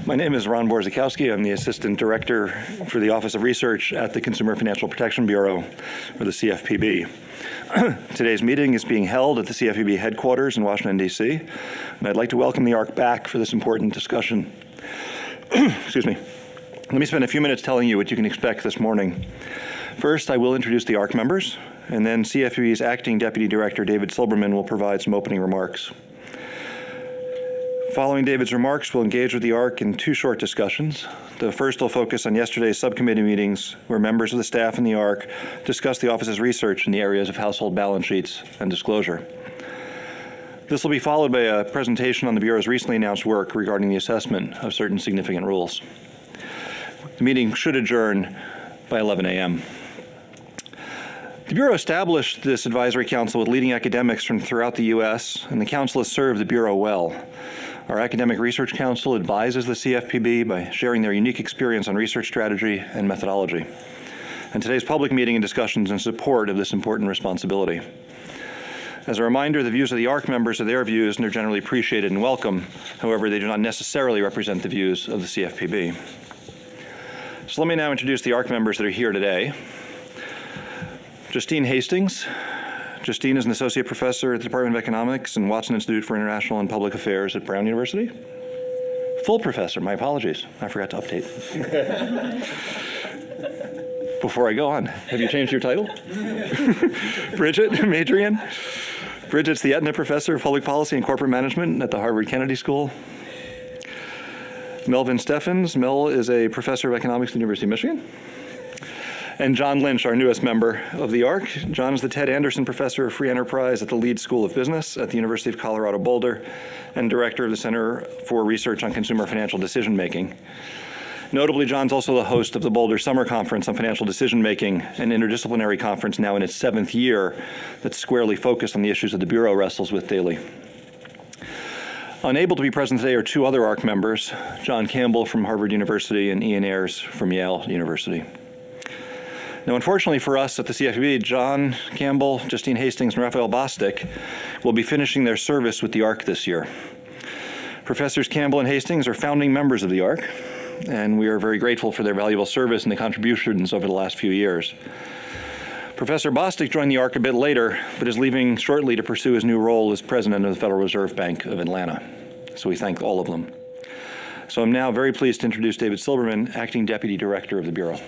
My name is Ron Borzakowski. I'm the Assistant Director for the Office of Research at the Consumer Financial Protection Bureau, or the CFPB. Today's meeting is being held at the CFPB headquarters in Washington, D.C., and I'd like to welcome the ARC back for this important discussion. Excuse me. Let me spend a few minutes telling you what you can expect this morning. First, I will introduce the ARC members, and then CFPB's Acting Deputy Director, David Silberman, will provide some opening remarks. Following David's remarks, we'll engage with the ARC in two short discussions. The first will focus on yesterday's subcommittee meetings, where members of the staff in the ARC discussed the office's research in the areas of household balance sheets and disclosure. This will be followed by a presentation on the Bureau's recently announced work regarding the assessment of certain significant rules. The meeting should adjourn by 11 a.m. The Bureau established this advisory council with leading academics from throughout the U.S., and the council has served the Bureau well. Our Academic Research Council advises the CFPB by sharing their unique experience on research strategy and methodology. And today's public meeting and discussions in support of this important responsibility. As a reminder, the views of the ARC members are their views, and they're generally appreciated and welcome. However, they do not necessarily represent the views of the CFPB. So let me now introduce the ARC members that are here today. Justine Hastings. Justine is an associate professor at the Department of Economics and Watson Institute for International and Public Affairs at Brown University. Full professor, my apologies. I forgot to update. Before I go on, have you changed your title? Bridget Madrian. Bridget's the Aetna Professor of Public Policy and Corporate Management at the Harvard Kennedy School. Melvin Steffens. Mel is a professor of economics at the University of Michigan. And John Lynch, our newest member of the ARC. John is the Ted Anderson Professor of Free Enterprise at the Leeds School of Business at the University of Colorado Boulder and Director of the Center for Research on Consumer Financial Decision Making. Notably, John's also the host of the Boulder Summer Conference on Financial Decision Making, an interdisciplinary conference now in its 7th year that's squarely focused on the issues that the Bureau wrestles with daily. Unable to be present today are two other ARC members, John Campbell from Harvard University and Ian Ayres from Yale University. Now, unfortunately for us at the CFPB, John Campbell, Justine Hastings, and Raphael Bostic will be finishing their service with the ARC this year. Professors Campbell and Hastings are founding members of the ARC, and we are very grateful for their valuable service and the contributions over the last few years. Professor Bostic joined the ARC a bit later, but is leaving shortly to pursue his new role as president of the Federal Reserve Bank of Atlanta. So we thank all of them. So I'm now very pleased to introduce David Silberman, Acting Deputy Director of the Bureau.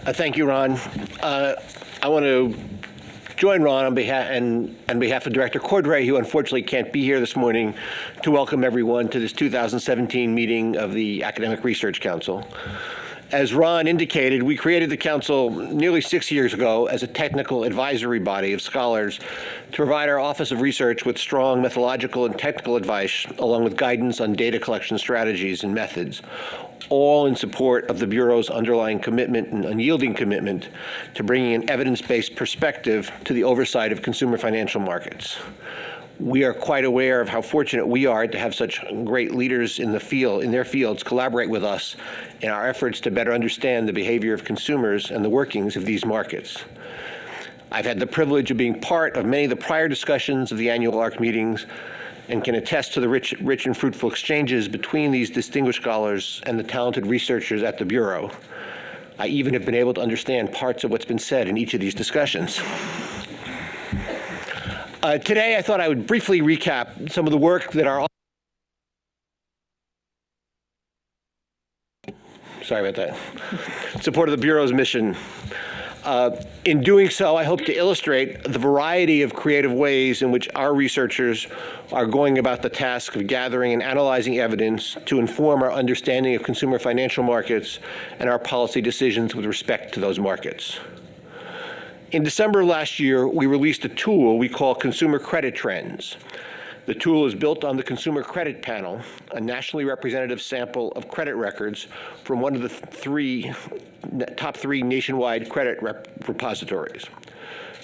Thank you, Ron. I want to join Ron on behalf of Director Cordray, who unfortunately can't be here this morning, to welcome everyone to this 2017 meeting of the Academic Research Council. As Ron indicated, we created the Council nearly 6 years ago as a technical advisory body of scholars to provide our Office of Research with strong methodological and technical advice, along with guidance on data collection strategies and methods, all in support of the Bureau's underlying commitment and unyielding commitment to bringing an evidence-based perspective to the oversight of consumer financial markets. We are quite aware of how fortunate we are to have such great leaders in their fields collaborate with us in our efforts to better understand the behavior of consumers and the workings of these markets. I've had the privilege of being part of many of the prior discussions of the annual ARC meetings and can attest to the rich and fruitful exchanges between these distinguished scholars and the talented researchers at the Bureau. I even have been able to understand parts of what's been said in each of these discussions. Today, I thought I would briefly recap some of the work that our support of the Bureau's mission. In doing so, I hope to illustrate the variety of creative ways in which our researchers are going about the task of gathering and analyzing evidence to inform our understanding of consumer financial markets and our policy decisions with respect to those markets. In December of last year, we released a tool we call Consumer Credit Trends. The tool is built on the Consumer Credit Panel, a nationally representative sample of credit records from one of the top three nationwide credit repositories.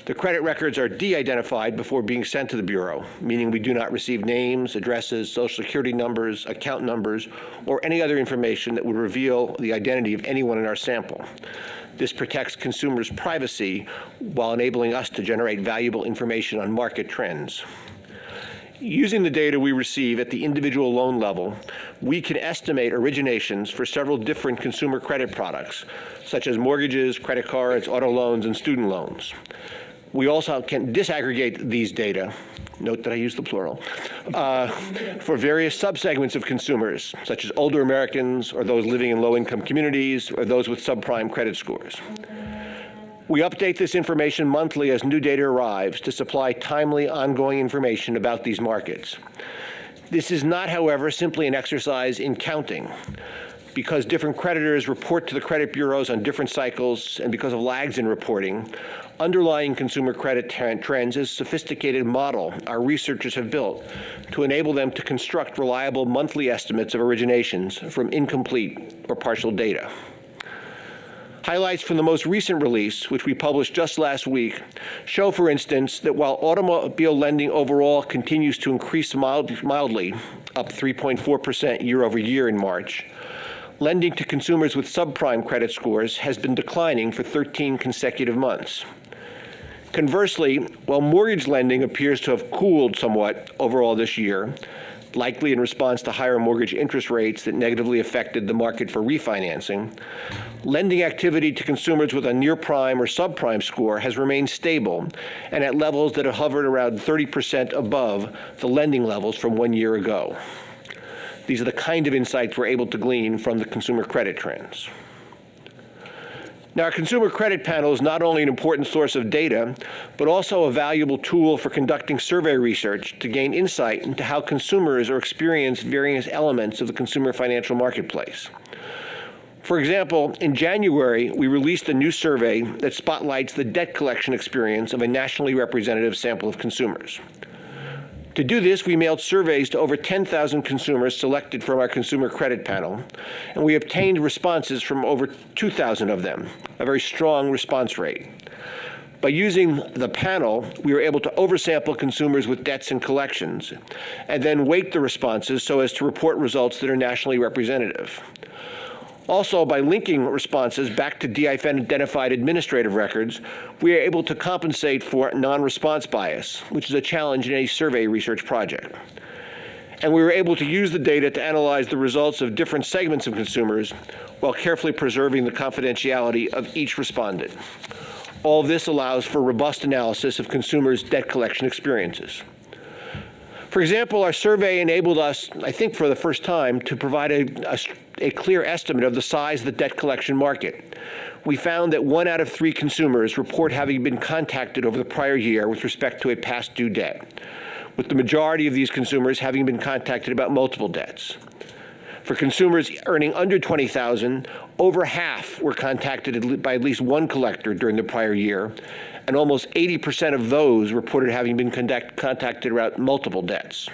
The credit records are de-identified before being sent to the Bureau, meaning we do not receive names, addresses, social security numbers, account numbers, or any other information that would reveal the identity of anyone in our sample. This protects consumers' privacy while enabling us to generate valuable information on market trends. Using the data we receive at the individual loan level, we can estimate originations for several different consumer credit products, such as mortgages, credit cards, auto loans, and student loans. We also can disaggregate these data, note that I use the plural, for various subsegments of consumers, such as older Americans or those living in low-income communities or those with subprime credit scores. We update this information monthly as new data arrives to supply timely, ongoing information about these markets. This is not, however, simply an exercise in counting. Because different creditors report to the credit bureaus on different cycles and because of lags in reporting, underlying consumer credit trends is a sophisticated model our researchers have built to enable them to construct reliable monthly estimates of originations from incomplete or partial data. Highlights from the most recent release, which we published just last week, show, for instance, that while automobile lending overall continues to increase mildly, up 3.4% year over year in March, lending to consumers with subprime credit scores has been declining for 13 consecutive months. Conversely, while mortgage lending appears to have cooled somewhat overall this year, likely in response to higher mortgage interest rates that negatively affected the market for refinancing, lending activity to consumers with a near-prime or subprime score has remained stable and at levels that have hovered around 30% above the lending levels from 1 year ago. These are the kind of insights we're able to glean from the consumer credit trends. Now, our consumer credit panel is not only an important source of data, but also a valuable tool for conducting survey research to gain insight into how consumers are experiencing various elements of the consumer financial marketplace. For example, in January, we released a new survey that spotlights the debt collection experience of a nationally representative sample of consumers. To do this, we mailed surveys to over 10,000 consumers selected from our consumer credit panel, and we obtained responses from over 2,000 of them, a very strong response rate. By using the panel, we were able to oversample consumers with debts and collections, and then weight the responses so as to report results that are nationally representative. Also, by linking responses back to DFIN-identified administrative records, we are able to compensate for non-response bias, which is a challenge in any survey research project. And we were able to use the data to analyze the results of different segments of consumers while carefully preserving the confidentiality of each respondent. All of this allows for robust analysis of consumers' debt collection experiences. For example, our survey enabled us, I think for the first time, to provide a clear estimate of the size of the debt collection market. We found that 1 out of 3 consumers report having been contacted over the prior year with respect to a past due debt, with the majority of these consumers having been contacted about multiple debts. For consumers earning under $20,000, over half were contacted by at least one collector during the prior year, and almost 80% of those reported having been contacted about multiple debts.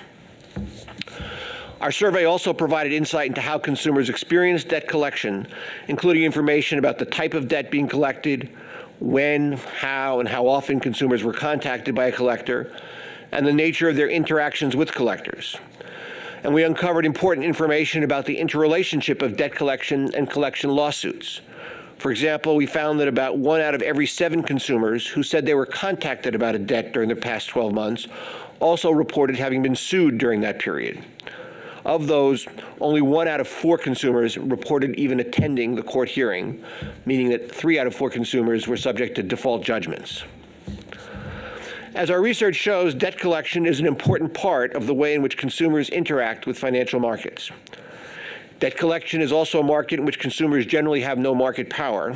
Our survey also provided insight into how consumers experience debt collection, including information about the type of debt being collected, when, how, and how often consumers were contacted by a collector, and the nature of their interactions with collectors. And we uncovered important information about the interrelationship of debt collection and collection lawsuits. For example, we found that about 1 out of every 7 consumers who said they were contacted about a debt during the past 12 months also reported having been sued during that period. Of those, only 1 out of 4 consumers reported even attending the court hearing, meaning that 3 out of 4 consumers were subject to default judgments. As our research shows, debt collection is an important part of the way in which consumers interact with financial markets. Debt collection is also a market in which consumers generally have no market power.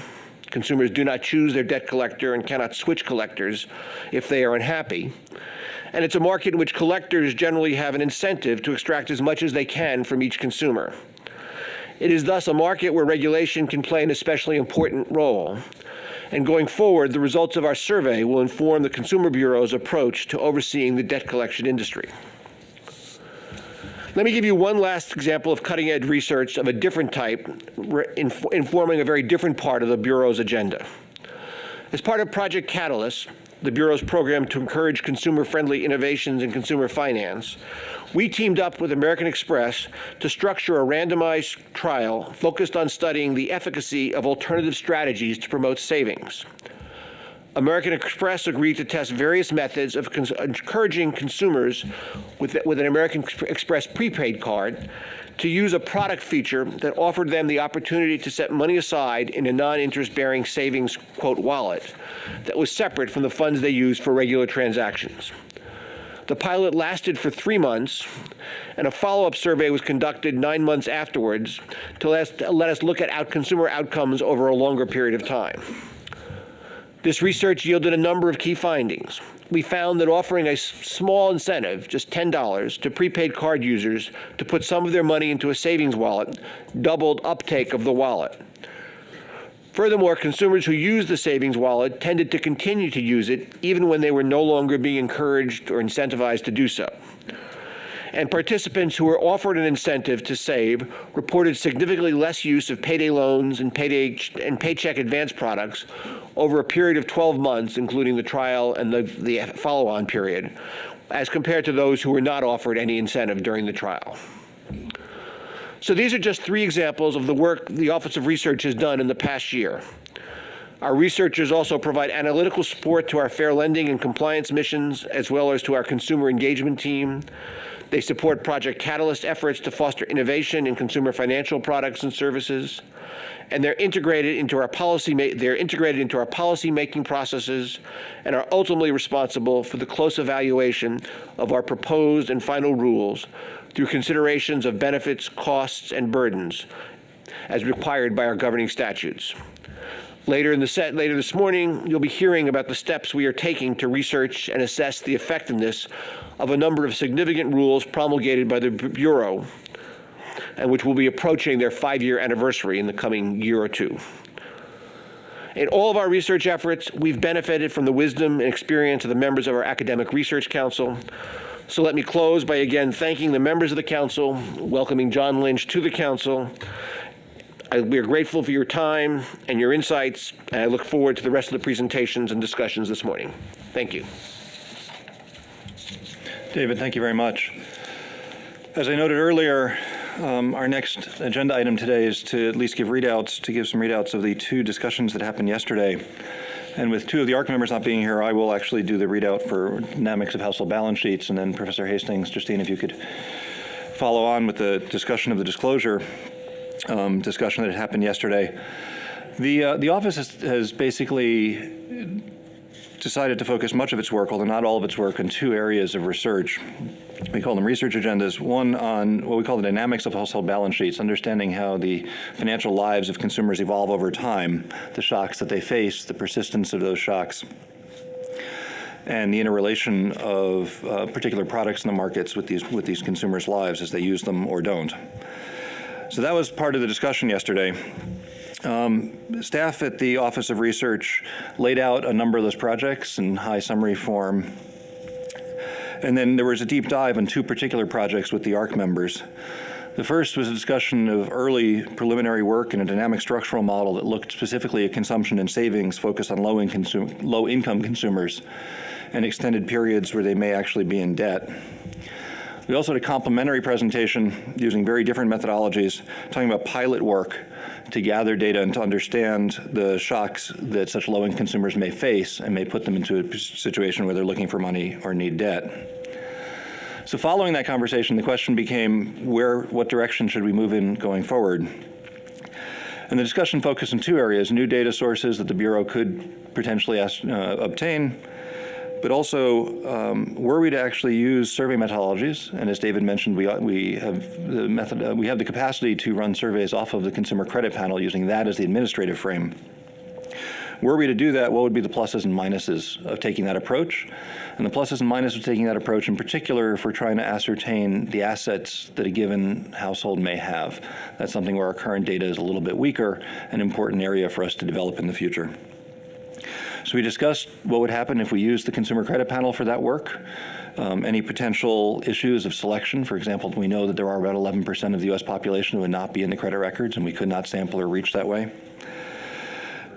Consumers do not choose their debt collector and cannot switch collectors if they are unhappy. And it's a market in which collectors generally have an incentive to extract as much as they can from each consumer. It is thus a market where regulation can play an especially important role. And going forward, the results of our survey will inform the Consumer Bureau's approach to overseeing the debt collection industry. Let me give you one last example of cutting-edge research of a different type, informing a very different part of the Bureau's agenda. As part of Project Catalyst, the Bureau's program to encourage consumer-friendly innovations in consumer finance, we teamed up with American Express to structure a randomized trial focused on studying the efficacy of alternative strategies to promote savings. American Express agreed to test various methods of encouraging consumers with an American Express prepaid card to use a product feature that offered them the opportunity to set money aside in a non-interest-bearing savings, quote, wallet that was separate from the funds they used for regular transactions. The pilot lasted for 3 months, and a follow-up survey was conducted 9 months afterwards to let us look at consumer outcomes over a longer period of time. This research yielded a number of key findings. We found that offering a small incentive, just $10, to prepaid card users to put some of their money into a savings wallet doubled uptake of the wallet. Furthermore, consumers who used the savings wallet tended to continue to use it even when they were no longer being encouraged or incentivized to do so. And participants who were offered an incentive to save reported significantly less use of payday loans and paycheck advance products over a period of 12 months, including the trial and the follow-on period, as compared to those who were not offered any incentive during the trial. So these are just 3 examples of the work the Office of Research has done in the past year. Our researchers also provide analytical support to our fair lending and compliance missions, as well as to our consumer engagement team. They support Project Catalyst efforts to foster innovation in consumer financial products and services, and they're integrated into our policy-making processes and are ultimately responsible for the close evaluation of our proposed and final rules through considerations of benefits, costs, and burdens as required by our governing statutes. Later this morning, you'll be hearing about the steps we are taking to research and assess the effectiveness of a number of significant rules promulgated by the Bureau, and which will be approaching their 5-year anniversary in the coming year or 2. In all of our research efforts, we've benefited from the wisdom and experience of the members of our Academic Research Council. So let me close by again thanking the members of the Council, welcoming John Lynch to the Council. We are grateful for your time and your insights, and I look forward to the rest of the presentations and discussions this morning. Thank you. David, thank you very much. As I noted earlier, our next agenda item today is to at least give some readouts of the 2 discussions that happened yesterday. And with 2 of the ARC members not being here, I will actually do the readout for dynamics of household balance sheets, and then Professor Hastings, Justine, if you could follow on with the discussion of the disclosure discussion that had happened yesterday. The office has basically decided to focus much of its work, although not all of its work, in 2 areas of research. We call them research agendas. One on what we call the dynamics of household balance sheets, understanding how the financial lives of consumers evolve over time, the shocks that they face, the persistence of those shocks, and the interrelation of particular products in the markets with these consumers' lives as they use them or don't. So that was part of the discussion yesterday. Staff at the Office of Research laid out a number of those projects in high summary form. And then there was a deep dive on 2 particular projects with the ARC members. The first was a discussion of early preliminary work in a dynamic structural model that looked specifically at consumption and savings focused on low-income consumers and extended periods where they may actually be in debt. We also had a complementary presentation using very different methodologies, talking about pilot work to gather data and to understand the shocks that such low-income consumers may face and may put them into a situation where they're looking for money or need debt. So following that conversation, the question became, what direction should we move in going forward? And the discussion focused on 2 areas: new data sources that the Bureau could potentially obtain, but also were we to actually use survey methodologies, and as David mentioned, we have the capacity to run surveys off of the Consumer Credit Panel using that as the administrative frame. Were we to do that, what would be the pluses and minuses of taking that approach? And the pluses and minuses of taking that approach, in particular, if we're trying to ascertain the assets that a given household may have. That's something where our current data is a little bit weaker, an important area for us to develop in the future. So we discussed what would happen if we used the Consumer Credit Panel for that work, any potential issues of selection. For example, we know that there are about 11% of the U.S. population who would not be in the credit records, and we could not sample or reach that way.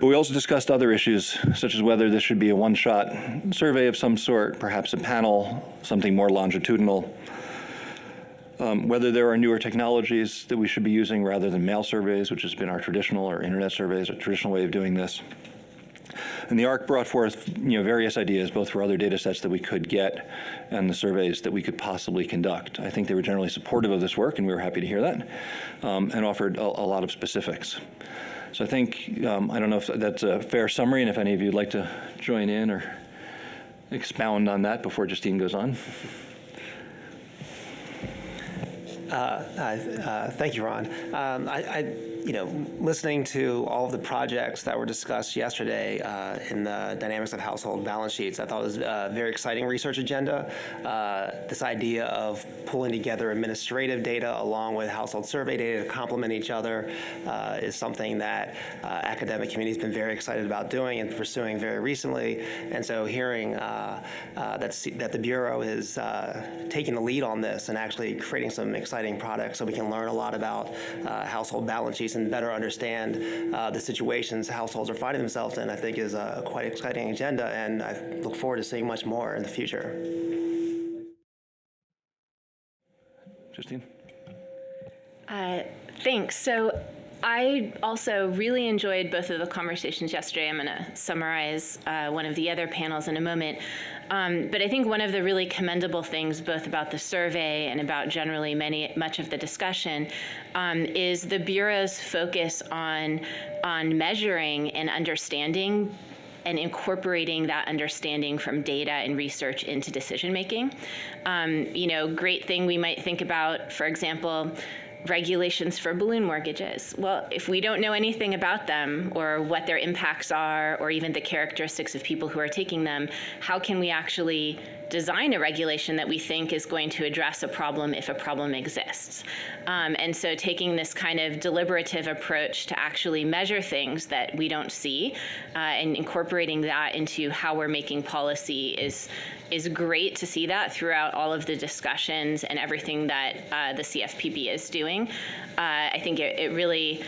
But we also discussed other issues, such as whether this should be a one-shot survey of some sort, perhaps a panel, something more longitudinal, whether there are newer technologies that we should be using rather than mail surveys, which has been our traditional, or internet surveys, a traditional way of doing this. And the ARC brought forth, various ideas, both for other data sets that we could get and the surveys that we could possibly conduct. I think they were generally supportive of this work, and we were happy to hear that, and offered a lot of specifics. So I think, I don't know if that's a fair summary, and if any of you would like to join in or expound on that before Justine goes on. Thank you, Ron. Listening to all of the projects that were discussed yesterday in the dynamics of household balance sheets, I thought it was a very exciting research agenda. This idea of pulling together administrative data along with household survey data to complement each other is something that academic community has been very excited about doing and pursuing very recently. And so hearing that the Bureau is taking the lead on this and actually creating some exciting products so we can learn a lot about household balance sheets and better understand the situations households are finding themselves in, I think is a quite exciting agenda, and I look forward to seeing much more in the future. Justine? Thanks. So I also really enjoyed both of the conversations yesterday. I'm going to summarize one of the other panels in a moment. But I think one of the really commendable things, both about the survey and about generally much of the discussion, is the Bureau's focus on measuring and understanding and incorporating that understanding from data and research into decision making. Great thing we might think about, for example, regulations for balloon mortgages. Well, if we don't know anything about them or what their impacts are or even the characteristics of people who are taking them, how can we actually design a regulation that we think is going to address a problem if a problem exists? And so taking this kind of deliberative approach to actually measure things that we don't see and incorporating that into how we're making policy is great to see that throughout all of the discussions and everything that the CFPB is doing. I think it really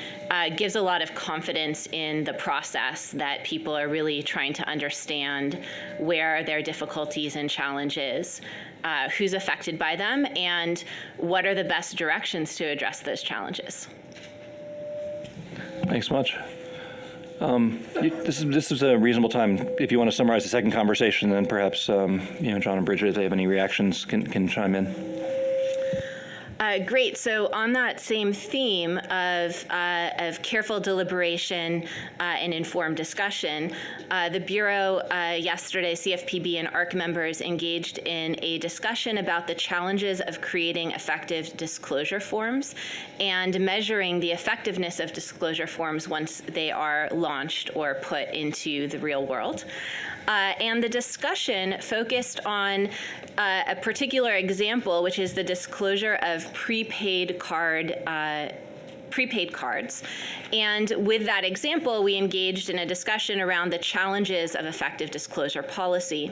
gives a lot of confidence in the process that people are really trying to understand where their difficulties and challenges, who's affected by them, and what are the best directions to address those challenges. Thanks much. This is a reasonable time. If you want to summarize the second conversation, then perhaps John and Bridget, if they have any reactions, can chime in. Great. So on that same theme of careful deliberation and informed discussion, the Bureau yesterday, CFPB and ARC members engaged in a discussion about the challenges of creating effective disclosure forms and measuring the effectiveness of disclosure forms once they are launched or put into the real world. And the discussion focused on a particular example, which is the disclosure of prepaid cards. And with that example, we engaged in a discussion around the challenges of effective disclosure policy.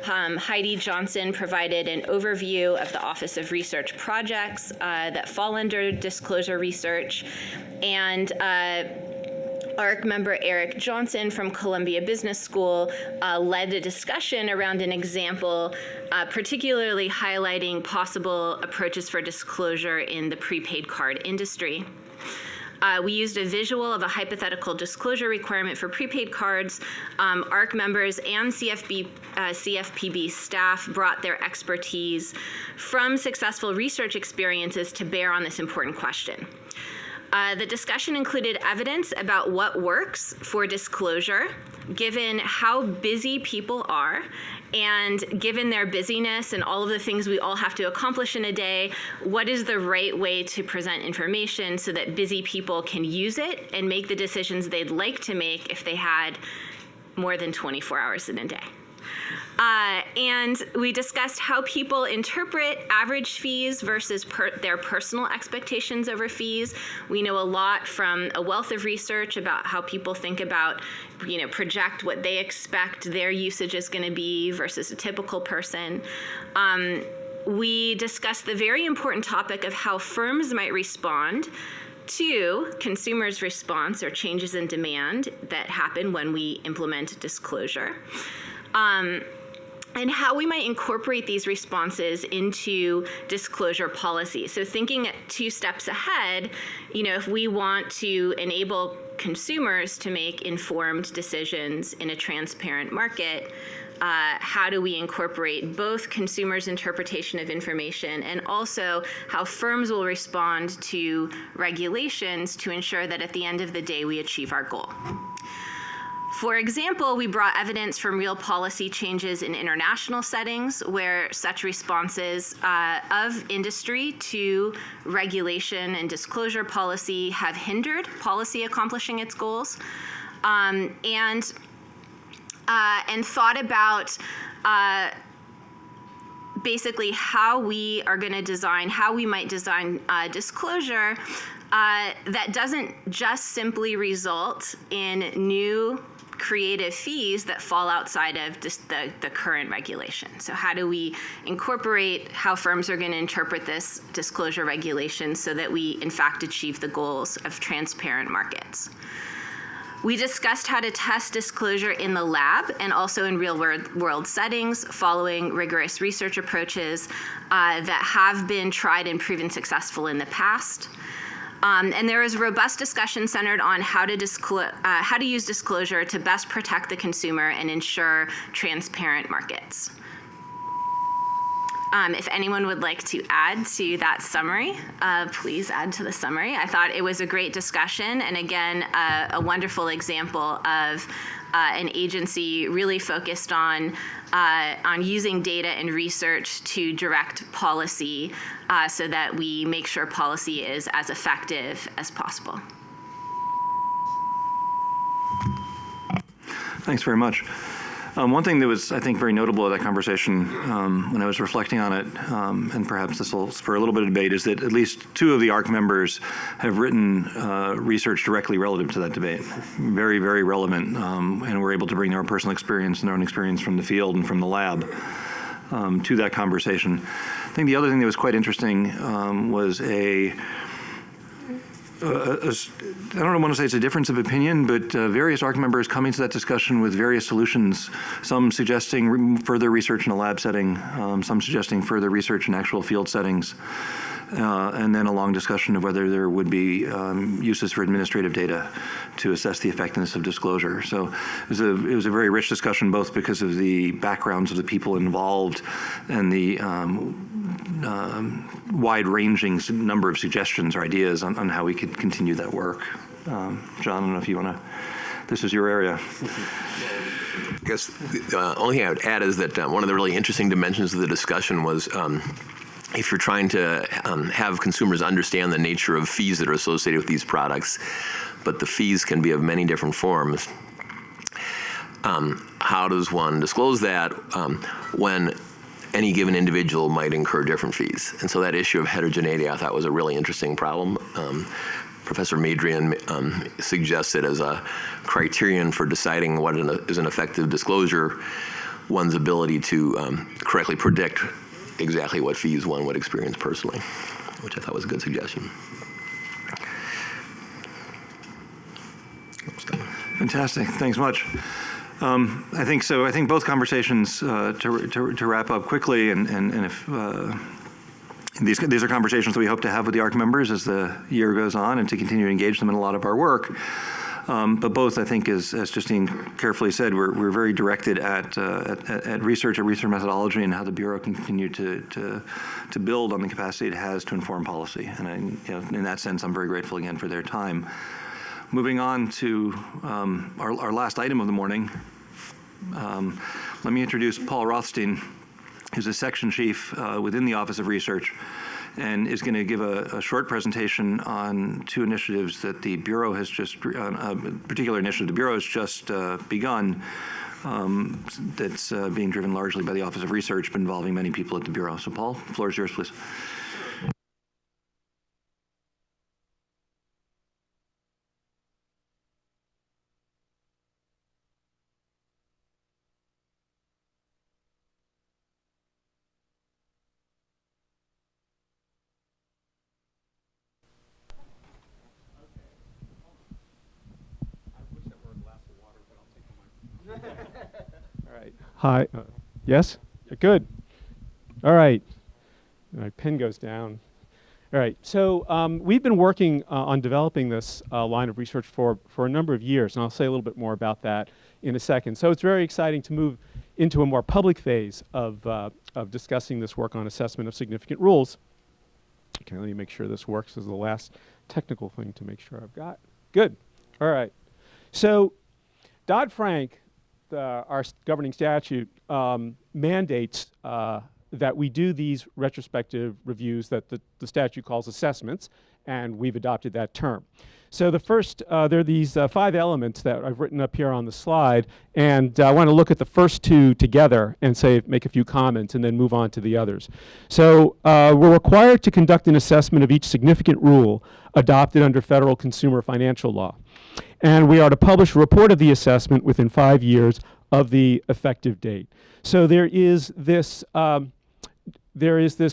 Heidi Johnson provided an overview of the Office of Research projects that fall under disclosure research, and ARC member Eric Johnson from Columbia Business School led a discussion around an example, particularly highlighting possible approaches for disclosure in the prepaid card industry. We used a visual of a hypothetical disclosure requirement for prepaid cards. ARC members and CFPB staff brought their expertise from successful research experiences to bear on this important question. The discussion included evidence about what works for disclosure, given how busy people are, and given their busyness and all of the things we all have to accomplish in a day, what is the right way to present information so that busy people can use it and make the decisions they'd like to make if they had more than 24 hours in a day. And we discussed how people interpret average fees versus their personal expectations over fees. We know a lot from a wealth of research about how people think about, project what they expect their usage is going to be versus a typical person. We discussed the very important topic of how firms might respond to consumers' response or changes in demand that happen when we implement disclosure. and how we might incorporate these responses into disclosure policy. So thinking 2 steps ahead, if we want to enable consumers to make informed decisions in a transparent market, how do we incorporate both consumers' interpretation of information and also how firms will respond to regulations to ensure that at the end of the day we achieve our goal? For example, we brought evidence from real policy changes in international settings where such responses of industry to regulation and disclosure policy have hindered policy accomplishing its goals, and thought about basically how we might design disclosure that doesn't just simply result in new creative fees that fall outside of just the current regulation. So how do we incorporate how firms are going to interpret this disclosure regulation so that we in fact achieve the goals of transparent markets? We discussed how to test disclosure in the lab and also in real world settings following rigorous research approaches that have been tried and proven successful in the past. And there was robust discussion centered on how to use disclosure to best protect the consumer and ensure transparent markets. If anyone would like to add to that summary, please add to the summary. I thought it was a great discussion, and again, a wonderful example of an agency really focused on using data and research to direct policy so that we make sure policy is as effective as possible. Thanks very much. One thing that was, I think, very notable of that conversation when I was reflecting on it, and perhaps this will spur a little bit of debate, is that at least 2 of the ARC members have written research directly relative to that debate. Very, very relevant, and were able to bring their own personal experience and their own experience from the field and from the lab to that conversation. I think the other thing that was quite interesting was I don't want to say it's a difference of opinion, but various ARC members coming to that discussion with various solutions, some suggesting further research in a lab setting, some suggesting further research in actual field settings, and then a long discussion of whether there would be uses for administrative data to assess the effectiveness of disclosure. So it was a very rich discussion, both because of the backgrounds of the people involved and the wide-ranging number of suggestions or ideas on how we could continue that work. John, I don't know if you want to, this is your area. I guess the only thing I would add is that one of the really interesting dimensions of the discussion was if you're trying to have consumers understand the nature of fees that are associated with these products, but the fees can be of many different forms, how does one disclose that when any given individual might incur different fees? And so that issue of heterogeneity I thought was a really interesting problem. Professor Madrian suggested as a criterion for deciding what is an effective disclosure, one's ability to correctly predict exactly what fees one would experience personally, which I thought was a good suggestion. Fantastic, thanks much. I think so. I think both conversations, to wrap up quickly, and if these are conversations that we hope to have with the ARC members as the year goes on, and to continue to engage them in a lot of our work. But both, I think, as Justine carefully said, we're very directed at research, at research methodology, and how the Bureau can continue to build on the capacity it has to inform policy. And in that sense, I'm very grateful again for their time. Moving on to our last item of the morning, let me introduce Paul Rothstein, who's a section chief within the Office of Research, and is going to give a short presentation on 2 initiatives that the Bureau has just, a particular initiative the Bureau has just begun that's being driven largely by the Office of Research, but involving many people at the Bureau. So Paul, the floor is yours, please. Hi. Yes? Good. All right. My pen goes down. All right. So we've been working on developing this line of research for a number of years, and I'll say a little bit more about that in a second. So it's very exciting to move into a more public phase of discussing this work on assessment of significant rules. Okay, let me make sure this works. This is the last technical thing to make sure I've got. Good. All right. So Dodd-Frank, our governing statute, mandates that we do these retrospective reviews that the statute calls assessments, and we've adopted that term. So the first, there are these 5 elements that I've written up here on the slide, and I want to look at the first 2 together and make a few comments and then move on to the others. So we're required to conduct an assessment of each significant rule adopted under federal consumer financial law. And we are to publish a report of the assessment within 5 years of the effective date. So there is this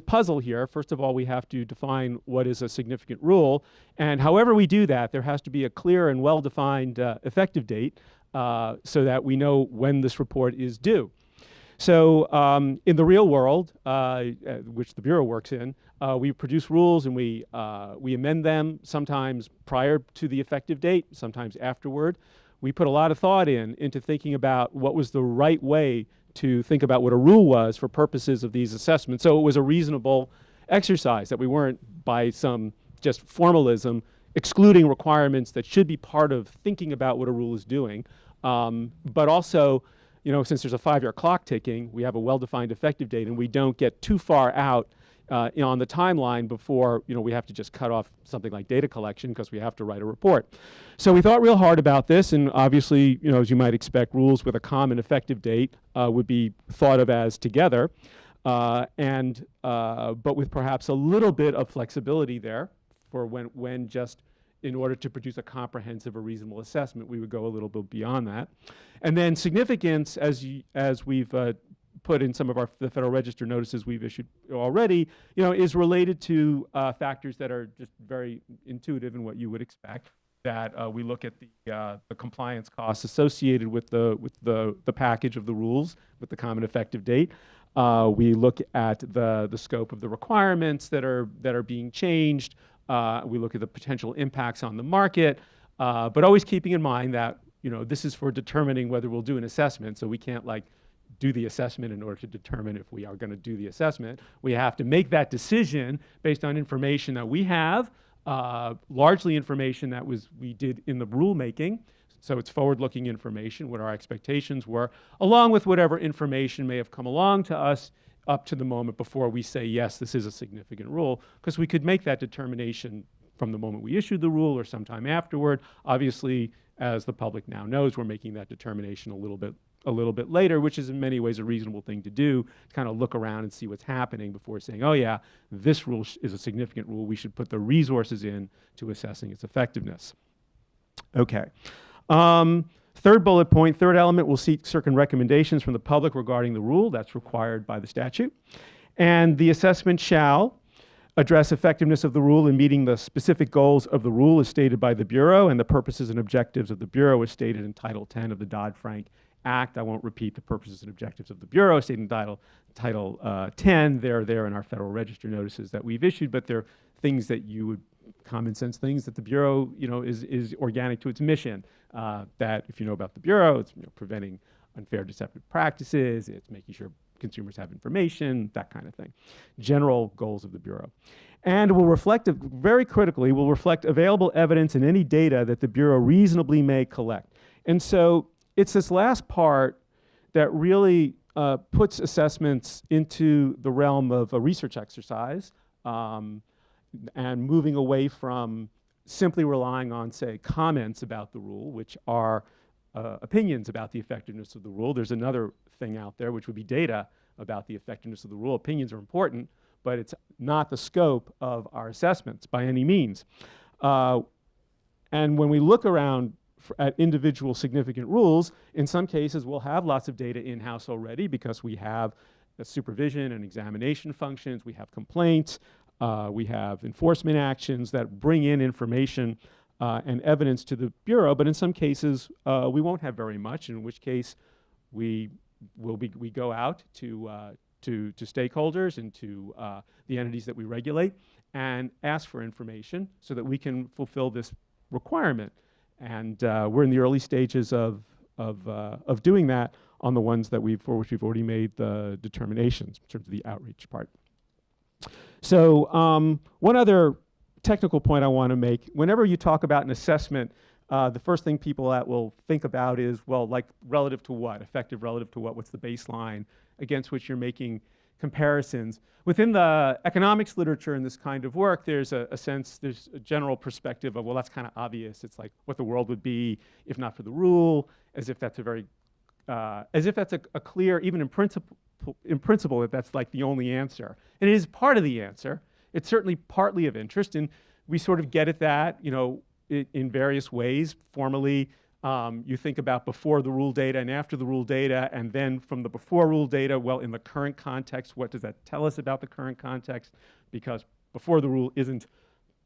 puzzle here. First of all, we have to define what is a significant rule, and however we do that, there has to be a clear and well-defined effective date so that we know when this report is due. So in the real world, which the Bureau works in, we produce rules and we amend them, sometimes prior to the effective date, sometimes afterward. We put a lot of thought into thinking about what was the right way to think about what a rule was for purposes of these assessments. So it was a reasonable exercise, that we weren't by some just formalism excluding requirements that should be part of thinking about what a rule is doing. But also, you know, since there's a 5-year clock ticking, we have a well-defined effective date, and we don't get too far out on the timeline before, you know, we have to just cut off something like data collection because we have to write a report. So we thought real hard about this, and obviously, you know, as you might expect, rules with a common effective date would be thought of as together, but with perhaps a little bit of flexibility there for when just in order to produce a comprehensive or reasonable assessment, we would go a little bit beyond that. And then significance, as we've put in some of the Federal Register notices we've issued already, you know, is related to factors that are just very intuitive in what you would expect. That we look at the compliance costs associated with the package of the rules with the common effective date. We look at the scope of the requirements that are being changed. We look at the potential impacts on the market, but always keeping in mind that, you know, this is for determining whether we'll do an assessment. So we can't like do the assessment in order to determine if we are going to do the assessment. We have to make that decision based on information that we have, largely information that we did in the rulemaking. So it's forward-looking information, what our expectations were, along with whatever information may have come along to us up to the moment before we say, yes, this is a significant rule, because we could make that determination from the moment we issued the rule or sometime afterward. Obviously, as the public now knows, we're making that determination a little bit later, which is in many ways a reasonable thing to do, to kind of look around and see what's happening before saying, oh yeah, this rule is a significant rule. We should put the resources in to assessing its effectiveness. Okay. Third bullet point, third element, will seek certain recommendations from the public regarding the rule. That's required by the statute. And the assessment shall address effectiveness of the rule in meeting the specific goals of the rule as stated by the Bureau, and the purposes and objectives of the Bureau as stated in Title 10 of the Dodd-Frank Act. I won't repeat the purposes and objectives of the Bureau stated in Title 10. They're there in our Federal Register notices that we've issued, but they're things that you would, common sense things that the Bureau, you know, is organic to its mission. That if you know about the Bureau, it's, you know, preventing unfair deceptive practices, it's making sure consumers have information, that kind of thing. General goals of the Bureau. And will reflect, very critically, will reflect available evidence and any data that the Bureau reasonably may collect. And so it's this last part that really puts assessments into the realm of a research exercise and moving away from simply relying on, say, comments about the rule, which are opinions about the effectiveness of the rule. There's another thing out there, which would be data about the effectiveness of the rule. Opinions are important, but it's not the scope of our assessments by any means. And when we look around at individual significant rules, in some cases we'll have lots of data in-house already because we have supervision and examination functions, we have complaints, we have enforcement actions that bring in information and evidence to the Bureau, but in some cases we won't have very much, in which case we go out to to stakeholders and to the entities that we regulate and ask for information so that we can fulfill this requirement. And we're in the early stages of doing that on the ones that for which we've already made the determinations in terms of the outreach part. So one other technical point I want to make, whenever you talk about an assessment, the first thing people will think about is, well, like relative to what? Effective relative to what? What's the baseline against which you're making comparisons? Within the economics literature in this kind of work, there's a sense, there's a general perspective of, well, that's kind of obvious. It's like what the world would be if not for the rule, as if that's a clear, even in principle, that that's like the only answer. And it is part of the answer. It's certainly partly of interest, and we sort of get at that, you know, in various ways. Formally, you think about before the rule data and after the rule data, and then from the before rule data, well, in the current context, what does that tell us about the current context? Because before the rule isn't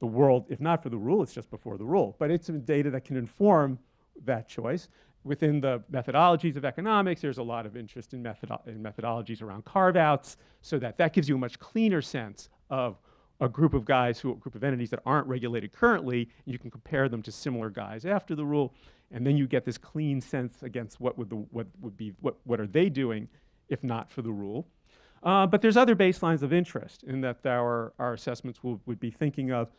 the world, if not for the rule, it's just before the rule. But it's data that can inform that choice. Within the methodologies of economics, there's a lot of interest in methodologies around carve-outs, so that gives you a much cleaner sense of a group of entities that aren't regulated currently, and you can compare them to similar guys after the rule, and then you get this clean sense against what are they doing if not for the rule. But there's other baselines of interest in that our assessments would be thinking of.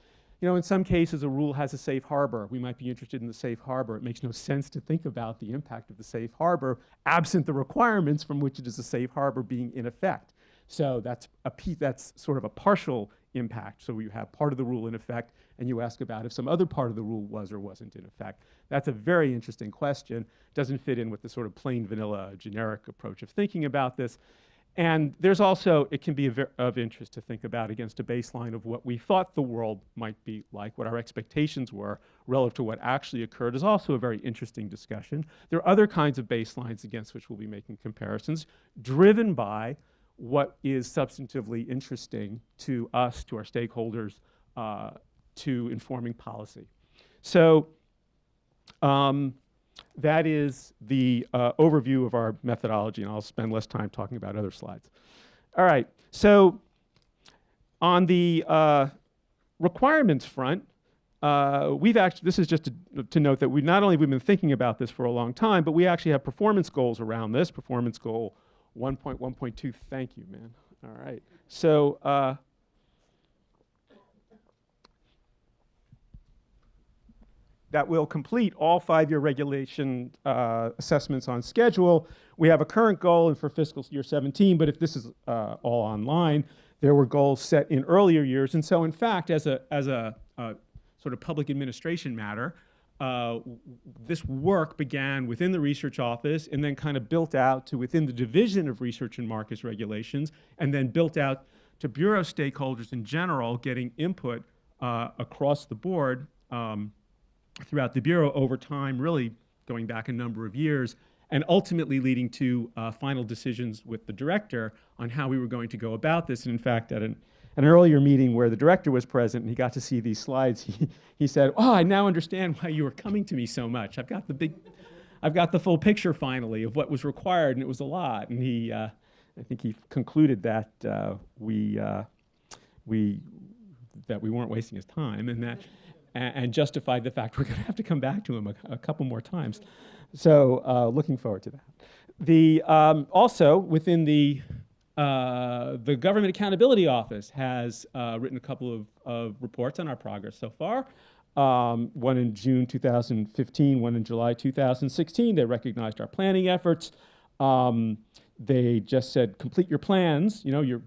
You know, in some cases, a rule has a safe harbor. We might be interested in the safe harbor. It makes no sense to think about the impact of the safe harbor absent the requirements from which it is a safe harbor being in effect. So that's sort of a partial impact. So you have part of the rule in effect, and you ask about if some other part of the rule was or wasn't in effect. That's a very interesting question. Doesn't fit in with the sort of plain vanilla generic approach of thinking about this. And there's also, it can be of interest to think about against a baseline of what we thought the world might be like, what our expectations were relative to what actually occurred, is also a very interesting discussion. There are other kinds of baselines against which we'll be making comparisons, driven by what is substantively interesting to us, to our stakeholders, to informing policy. So that is the overview of our methodology, and I'll spend less time talking about other slides. All right, so on the requirements front, this is just to note that we've been thinking about this for a long time, but we actually have performance goals around this. Performance goal 1.1.2, thank you, man. All right, so that will complete all 5-year regulation assessments on schedule. We have a current goal for fiscal year 17, but if this is all online, there were goals set in earlier years. And so in fact, as a sort of public administration matter, this work began within the research office and then kind of built out to within the Division of Research and Markets Regulations, and then built out to Bureau stakeholders in general, getting input across the board throughout the Bureau over time, really going back a number of years, and ultimately leading to final decisions with the director on how we were going to go about this. And in fact, at an earlier meeting where the director was present and he got to see these slides, he said, "Oh, I now understand why you were coming to me so much. I've got the full picture finally of what was required," and it was a lot. And I think he concluded that we weren't wasting his time, and justified the fact we're going to have to come back to him a couple more times. So looking forward to that. Also within the Government Accountability Office has written a couple of reports on our progress so far. One in June 2015, one in July 2016. They recognized our planning efforts. They just said, complete your plans. You know, you're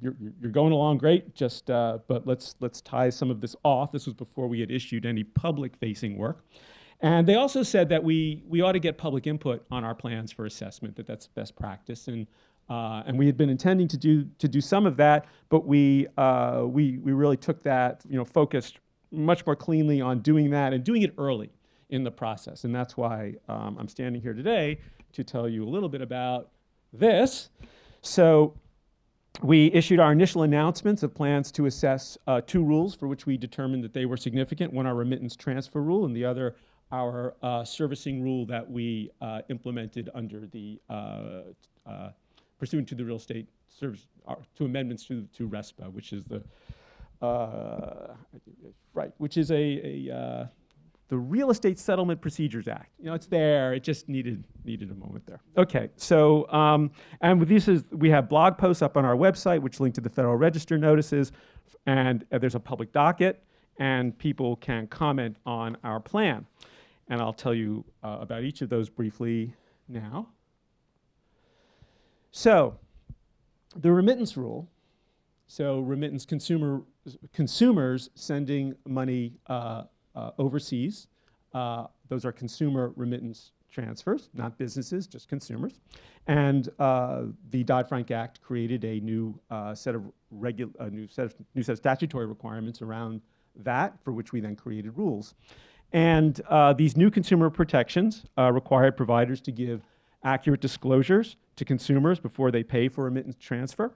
going along great. But let's tie some of this off. This was before we had issued any public-facing work. And they also said that we ought to get public input on our plans for assessment. That's best practice. And we had been intending to do some of that, but we really took that, focused much more cleanly on doing that and doing it early in the process. And that's why I'm standing here today to tell you a little bit about this. So we issued our initial announcements of plans to assess 2 rules for which we determined that they were significant. One, our remittance transfer rule, and the other, our servicing rule that we implemented under the pursuant to the Real Estate serves to amendments to RESPA, which is the which is the Real Estate Settlement Procedures Act. You know, it's there. It just needed a moment there. Okay, so and with these we have blog posts up on our website, which link to the Federal Register notices, and there's a public docket, and people can comment on our plan. And I'll tell you about each of those briefly now. So, the remittance rule. So, remittance consumers sending money overseas. Those are consumer remittance transfers, not businesses, just consumers. And the Dodd-Frank Act created a new set of statutory requirements around that, for which we then created rules. And these new consumer protections require providers to give accurate disclosures to consumers before they pay for remittance transfer,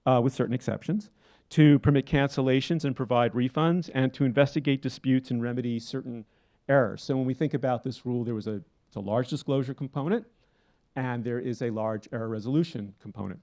with certain exceptions, to permit cancellations and provide refunds, and to investigate disputes and remedy certain errors. So when we think about this rule, it's a large disclosure component, and there is a large error resolution component.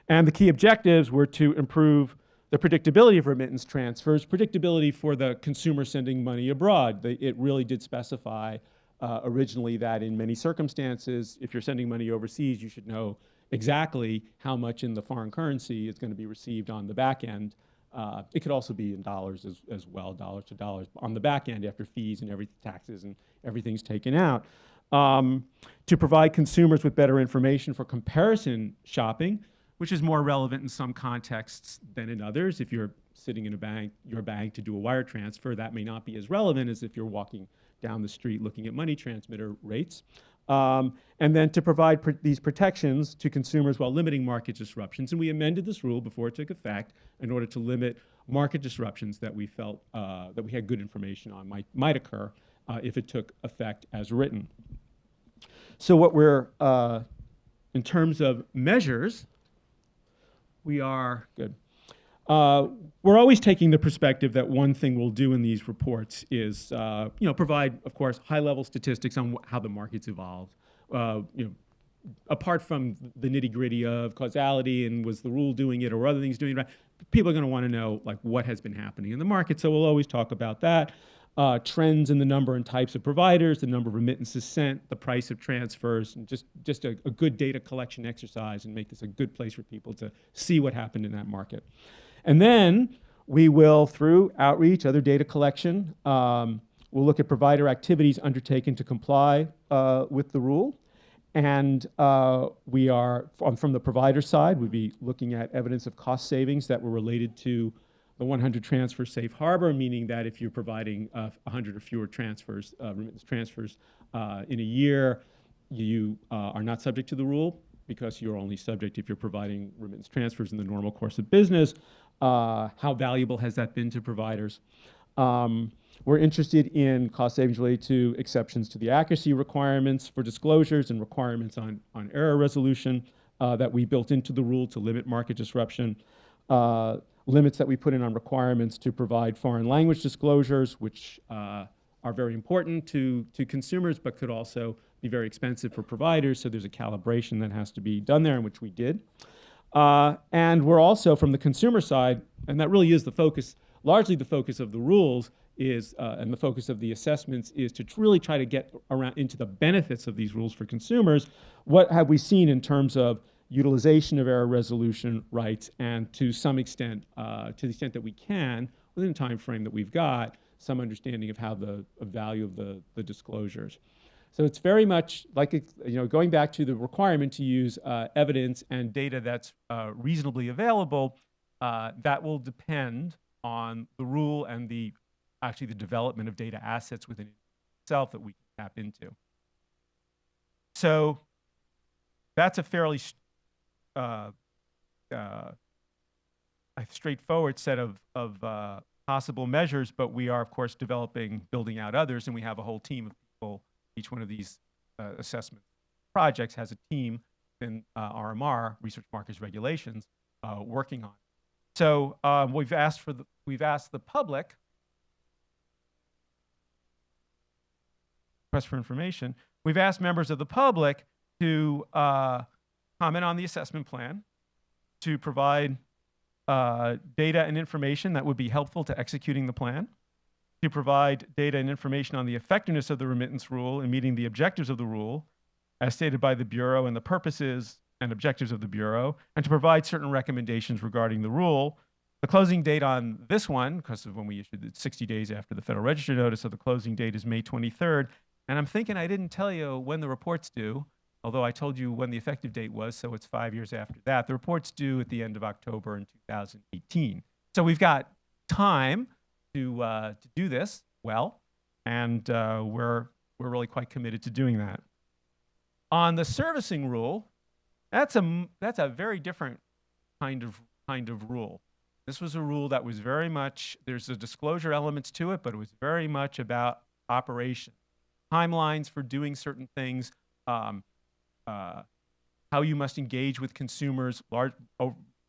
And the key objectives were to improve the predictability of remittance transfers, predictability for the consumer sending money abroad. It really did specify originally that in many circumstances, if you're sending money overseas, you should know exactly how much in the foreign currency is going to be received on the back end. It could also be in dollars as well, dollars to dollars on the back end after fees and taxes and everything's taken out. To provide consumers with better information for comparison shopping, which is more relevant in some contexts than in others. If you're sitting in your bank to do a wire transfer, that may not be as relevant as if you're walking down the street looking at money transmitter rates. And then to provide these protections to consumers while limiting market disruptions. And we amended this rule before it took effect in order to limit market disruptions that we felt that we had good information on might occur if it took effect as written. So what we're, in terms of measures, we are good. We're always taking the perspective that one thing we'll do in these reports is, provide, of course, high-level statistics on how the market's evolved. Apart from the nitty-gritty of causality and was the rule doing it or other things doing it right, people are going to want to know like what has been happening in the market. So we'll always talk about that. Trends in the number and types of providers, the number of remittances sent, the price of transfers, and just a good data collection exercise and make this a good place for people to see what happened in that market. And then we will, through outreach, other data collection, we'll look at provider activities undertaken to comply with the rule. And we are, from the provider side, we'd be looking at evidence of cost savings that were related to the 100 transfer safe harbor, meaning that if you're providing 100 or fewer transfers, remittance transfers in a year, you are not subject to the rule because you're only subject if you're providing remittance transfers in the normal course of business. How valuable has that been to providers? We're interested in cost savings related to exceptions to the accuracy requirements for disclosures and requirements on error resolution that we built into the rule to limit market disruption. Limits that we put in on requirements to provide foreign language disclosures, which are very important to consumers, but could also be very expensive for providers. So there's a calibration that has to be done there, and which we did. And we're also, from the consumer side, and that really is the focus, largely the focus of the rules is, and the focus of the assessments is to really try to get around into the benefits of these rules for consumers. What have we seen in terms of utilization of error resolution rights, and to some extent, to the extent that we can, within the time frame that we've got, some understanding of how the value of the disclosures. So it's very much like, going back to the requirement to use evidence and data that's reasonably available, that will depend on the rule and the development of data assets within itself that we can tap into. So that's a fairly straightforward set of possible measures, but we are, of course, building out others, and we have a whole team of people. Each one of these assessment projects has a team in RMR, Research Markets Regulations, working on. So we've asked the public, request for information. We've asked members of the public to comment on the assessment plan, to provide data and information that would be helpful to executing the plan, to provide data and information on the effectiveness of the remittance rule and meeting the objectives of the rule, as stated by the Bureau and the purposes and objectives of the Bureau, and to provide certain recommendations regarding the rule. The closing date on this one, because of when we issued it 60 days after the Federal Register notice, so the closing date is May 23rd. And I'm thinking I didn't tell you when the report's due, although I told you when the effective date was, so it's 5 years after that. The report's due at the end of October in 2018. So we've got time to do this well, and we're really quite committed to doing that. On the servicing rule, that's a very different kind of rule. This was a rule that was very much, there's a disclosure elements to it, but it was very much about operation, timelines for doing certain things, how you must engage with consumers,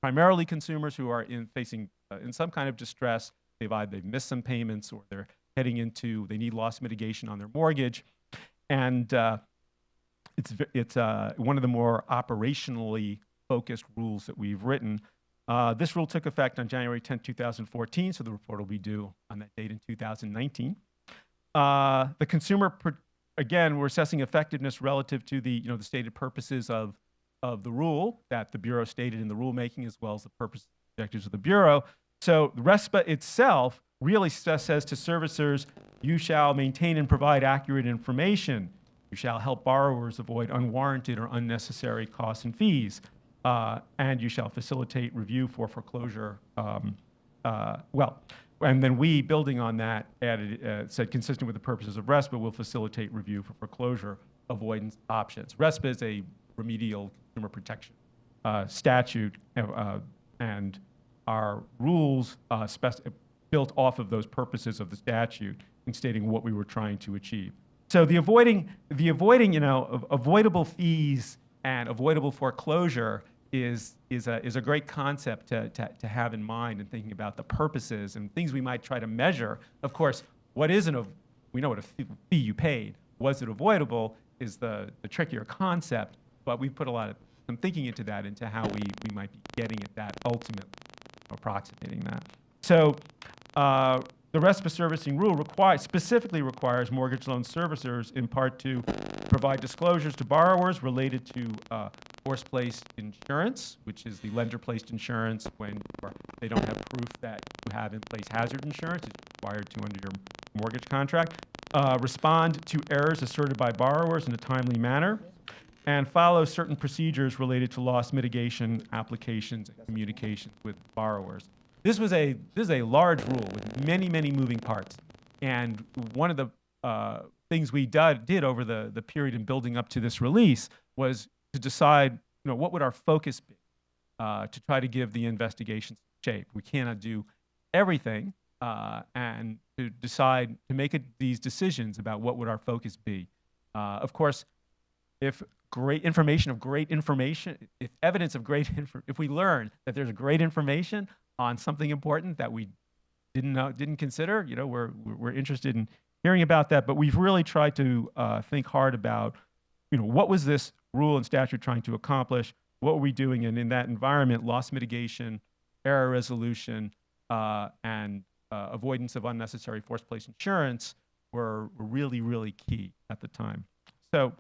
primarily consumers who are facing in some kind of distress. They've missed some payments, or they're heading into, they need loss mitigation on their mortgage, and it's one of the more operationally focused rules that we've written. This rule took effect on January 10, 2014, so the report will be due on that date in 2019. The consumer, again, we're assessing effectiveness relative to the stated purposes of the rule that the Bureau stated in the rulemaking, as well as the purpose and objectives of the Bureau. So the RESPA itself really says to servicers, you shall maintain and provide accurate information. You shall help borrowers avoid unwarranted or unnecessary costs and fees. And you shall facilitate review for foreclosure. And then we, building on that, added, said consistent with the purposes of RESPA, will facilitate review for foreclosure avoidance options. RESPA is a remedial consumer protection statute, and our rules built off of those purposes of the statute in stating what we were trying to achieve. So the avoiding avoidable fees and avoidable foreclosure is a great concept to have in mind in thinking about the purposes and things we might try to measure. Of course, we know what a fee you paid. Was it avoidable is the trickier concept, but we put some thinking into that, into how we might be getting at that, ultimately approximating that. So the RESPA servicing rule specifically requires mortgage loan servicers in part to provide disclosures to borrowers related to force-placed insurance, which is the lender-placed insurance when they don't have proof that you have in place hazard insurance. It's required to under your mortgage contract. Respond to errors asserted by borrowers in a timely manner, and follow certain procedures related to loss mitigation applications and communications with borrowers. This is a large rule with many, many moving parts. And one of the things we did over the period in building up to this release was to decide, what would our focus be to try to give the investigation shape. We cannot do everything, and to decide to make these decisions about what would our focus be. Of course, if evidence of if we learn that there's great information on something important that we didn't consider, we're interested in hearing about that. But we've really tried to think hard about, what was this rule and statute trying to accomplish? What were we doing? And in that environment, loss mitigation, error resolution, and avoidance of unnecessary force-placed insurance were really, really key at the time. So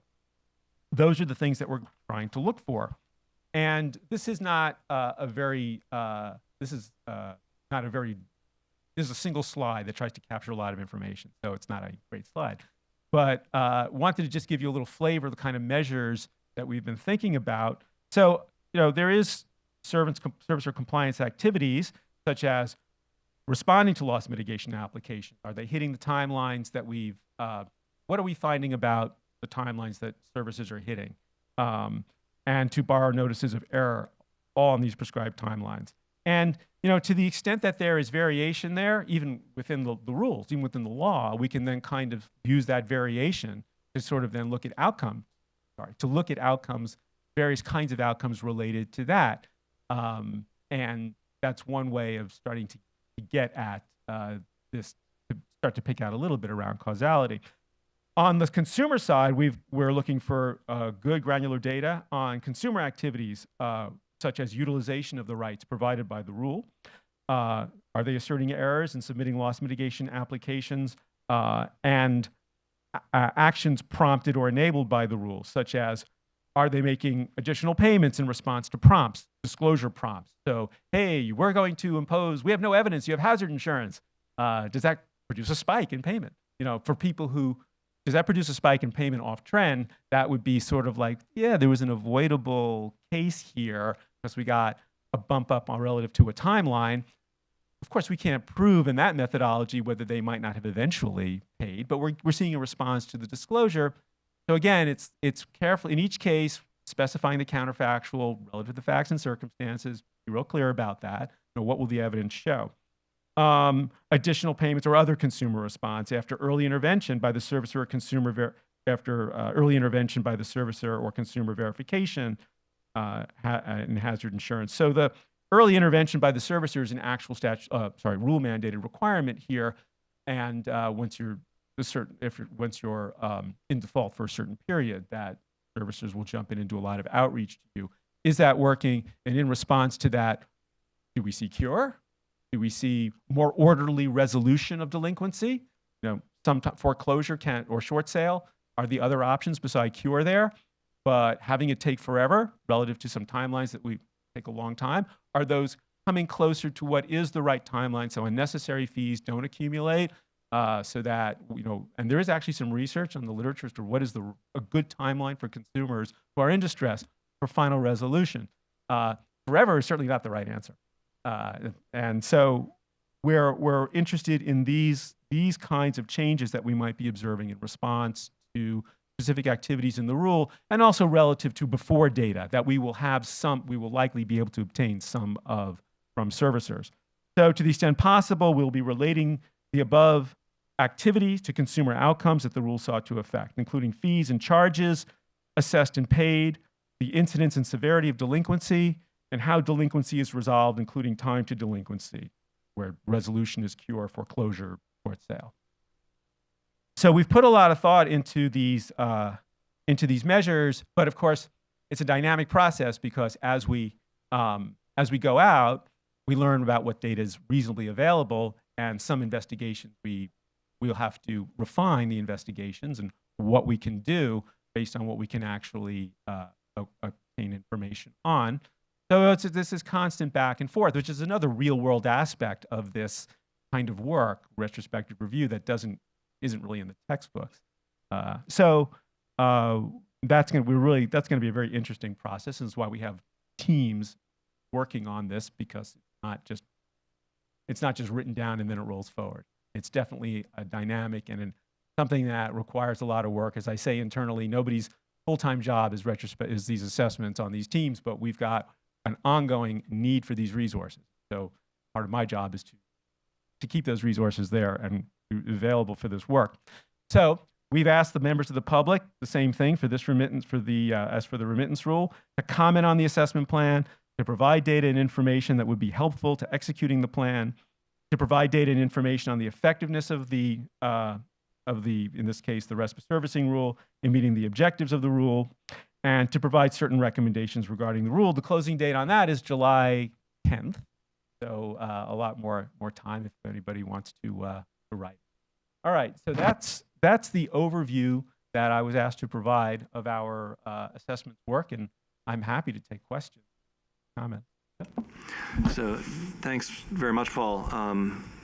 those are the things that we're trying to look for. And this is not this is a single slide that tries to capture a lot of information, so it's not a great slide. But wanted to just give you a little flavor of the kind of measures that we've been thinking about. So, there is servicer compliance activities, such as responding to loss mitigation applications. Are they hitting the timelines that what are we finding about the timelines that services are hitting? And to borrow notices of error, all on these prescribed timelines. And, to the extent that there is variation there, even within the rules, even within the law, we can then kind of use that variation to sort of then look at outcomes, various kinds of outcomes related to that. And that's one way of starting to get at this, to start to pick out a little bit around causality. On the consumer side, we're looking for good granular data on consumer activities such as utilization of the rights provided by the rule. Are they asserting errors in submitting loss mitigation applications and actions prompted or enabled by the rule, such as are they making additional payments in response to prompts, disclosure prompts? So, hey, we're going to impose, we have no evidence, you have hazard insurance. Does that produce a spike in payment? You know, for people who, does that produce a spike in payment off trend? That would be sort of like, yeah, there was an avoidable case here because we got a bump up on relative to a timeline. Of course, we can't prove in that methodology whether they might not have eventually paid, but we're seeing a response to the disclosure. So again, it's careful in each case specifying the counterfactual relative to the facts and circumstances. Be real clear about that. You know, what will the evidence show? Additional payments or other consumer response after early intervention by the servicer or consumer early intervention by the servicer or consumer verification in hazard insurance. So the early intervention by the servicer is an actual rule mandated requirement here, and once you're in default for a certain period, that servicers will jump in and do a lot of outreach to you. Is that working? And in response to that, do we see cure? Do we see more orderly resolution of delinquency? You know, some foreclosure or short sale are the other options beside cure there, but having it take forever relative to some timelines that we take a long time, are those coming closer to what is the right timeline so unnecessary fees don't accumulate? So that, you know, and there is actually some research on the literature as to what is a good timeline for consumers who are in distress for final resolution. Forever is certainly not the right answer. And so we're interested in these kinds of changes that we might be observing in response to specific activities in the rule, and also relative to before data that we will likely be able to obtain some of from servicers. So to the extent possible, we'll be relating the above activities to consumer outcomes that the rule sought to affect, including fees and charges assessed and paid, the incidence and severity of delinquency, and how delinquency is resolved, including time to delinquency, where resolution is cure, foreclosure, short sale. So we've put a lot of thought into these measures, but of course, it's a dynamic process because as we go out, we learn about what data is reasonably available, and some investigations we'll have to refine the investigations and what we can do based on what we can actually obtain information on. So this is constant back and forth, which is another real world aspect of this kind of work, retrospective review, that isn't really in the textbooks. So that's going to be a very interesting process, and it's why we have teams working on this, because it's not just written down and then it rolls forward. It's definitely a dynamic and something that requires a lot of work. As I say internally, nobody's full-time job is these assessments on these teams, but we've got an ongoing need for these resources. So part of my job is to keep those resources there and available for this work. So we've asked the members of the public the same thing for this remittance, as for the remittance rule, to comment on the assessment plan, to provide data and information that would be helpful to executing the plan, to provide data and information on the effectiveness of the, in this case, the RESPA servicing rule in meeting the objectives of the rule, and to provide certain recommendations regarding the rule. The closing date on that is July 10th. So a lot more time if anybody wants to write. All right, so that's the overview that I was asked to provide of our assessment work, and I'm happy to take questions, comments. So thanks very much, Paul.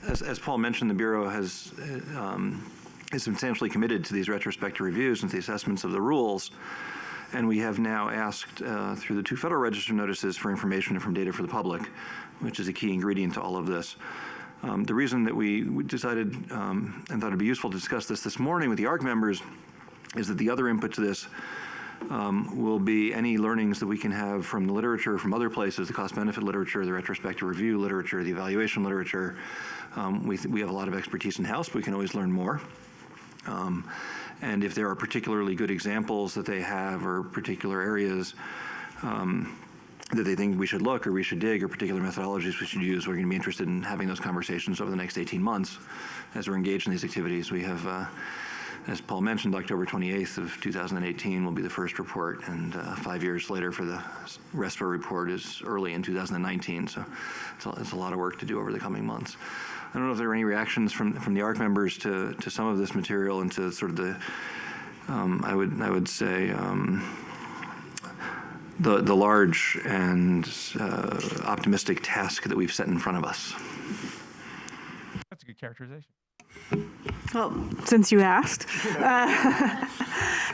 As Paul mentioned, the Bureau is substantially committed to these retrospective reviews and the assessments of the rules. And we have now asked through the 2 Federal Register notices for information and from data for the public, which is a key ingredient to all of this. The reason that we decided and thought it'd be useful to discuss this morning with the ARC members is that the other input to this will be any learnings that we can have from the literature from other places, the cost-benefit literature, the retrospective review literature, the evaluation literature. We have a lot of expertise in-house, but we can always learn more. And if there are particularly good examples that they have or particular areas that they think we should look or we should dig or particular methodologies we should use, we're going to be interested in having those conversations over the next 18 months as we're engaged in these activities. We have As Paul mentioned, October 28th of 2018 will be the first report, and 5 years later for the RESPA report is early in 2019. So it's a lot of work to do over the coming months. I don't know if there are any reactions from the ARC members to some of this material and to sort of the, I would say, the large and optimistic task that we've set in front of us. That's a good characterization. Well, since you asked.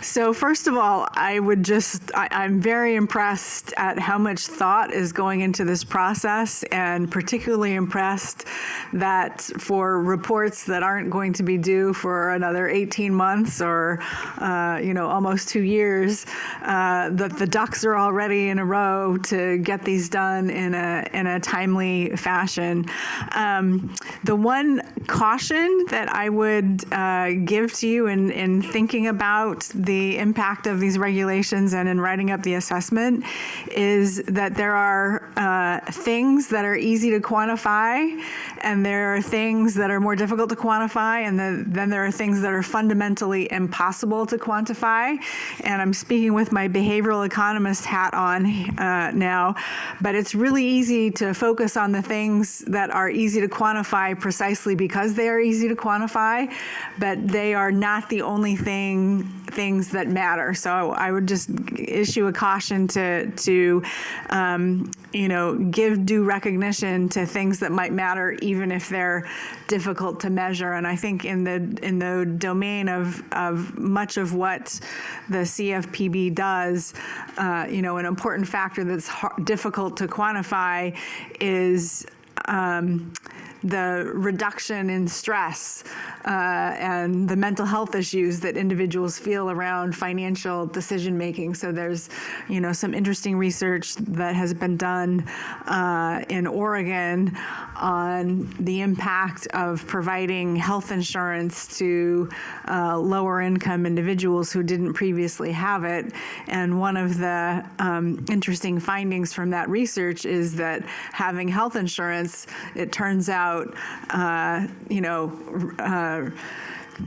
So first of all, I'm very impressed at how much thought is going into this process, and particularly impressed that for reports that aren't going to be due for another 18 months or, almost 2 years, that the ducks are already in a row to get these done in a timely fashion. The one caution that I would give to you in thinking about the impact of these regulations and in writing up the assessment is that there are things that are easy to quantify, and there are things that are more difficult to quantify, and then there are things that are fundamentally impossible to quantify. And I'm speaking with my behavioral economist hat on now, but it's really easy to focus on the things that are easy to quantify precisely because they are easy to quantify, but they are not the only things that matter. So I would just issue a caution to give due recognition to things that might matter, even if they're difficult to measure. And I think in the domain of much of what the CFPB does, an important factor that's difficult to quantify is the reduction in stress and the mental health issues that individuals feel around financial decision making. So there's, some interesting research that has been done in Oregon on the impact of providing health insurance to lower income individuals who didn't previously have it. And one of the interesting findings from that research is that having health insurance, it turns out,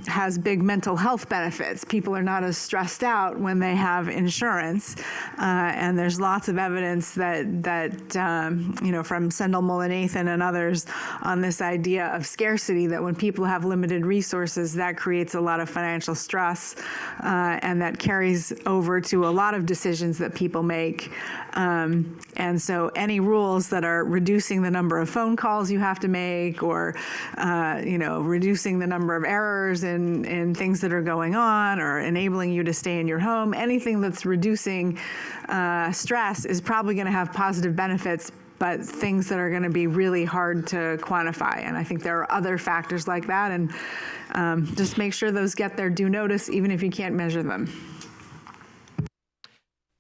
has big mental health benefits. People are not as stressed out when they have insurance, and there's lots of evidence that from Sendell Mullainathan and others on this idea of scarcity, that when people have limited resources, that creates a lot of financial stress, and that carries over to a lot of decisions that people make. And so any rules that are reducing the number of phone calls you have to make, or reducing the number of errors in things that are going on, or enabling you to stay in your home, anything that's reducing stress is probably going to have positive benefits, but things that are going to be really hard to quantify. And I think there are other factors like that, and just make sure those get their due notice, even if you can't measure them.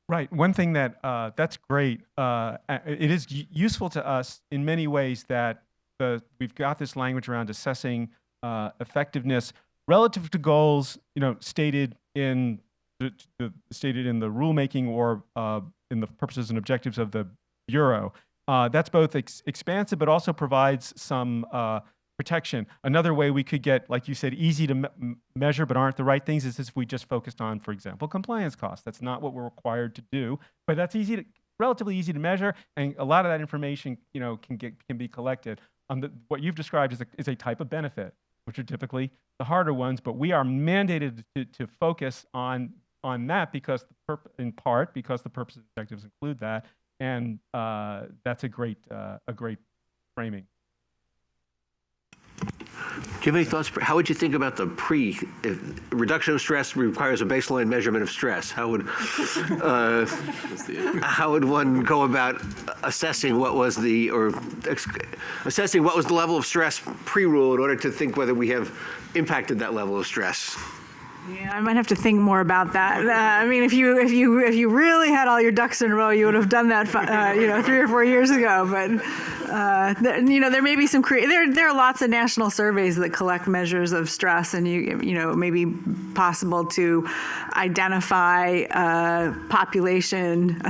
Right. One thing that's great. It is useful to us in many ways that we've got this language around assessing effectiveness relative to goals, stated in the rulemaking or in the purposes and objectives of the Bureau. That's both expansive, but also provides some protection. Another way we could get, like you said, easy to measure but aren't the right things is if we just focused on, for example, compliance costs. That's not what we're required to do, but that's relatively easy to measure, and a lot of that information, can be collected. What you've described is a type of benefit, which are typically the harder ones, but we are mandated to focus on that in part because the purposes and objectives include that, and that's a great framing. Do you have any thoughts? How would you think about if reduction of stress requires a baseline measurement of stress? How would one go about assessing what was the level of stress pre-rule in order to think whether we have impacted that level of stress? Yeah, I might have to think more about that. If you really had all your ducks in a row, you would have done that, 3 or 4 years ago. But there may be some there are lots of national surveys that collect measures of stress, and it may be possible to identify a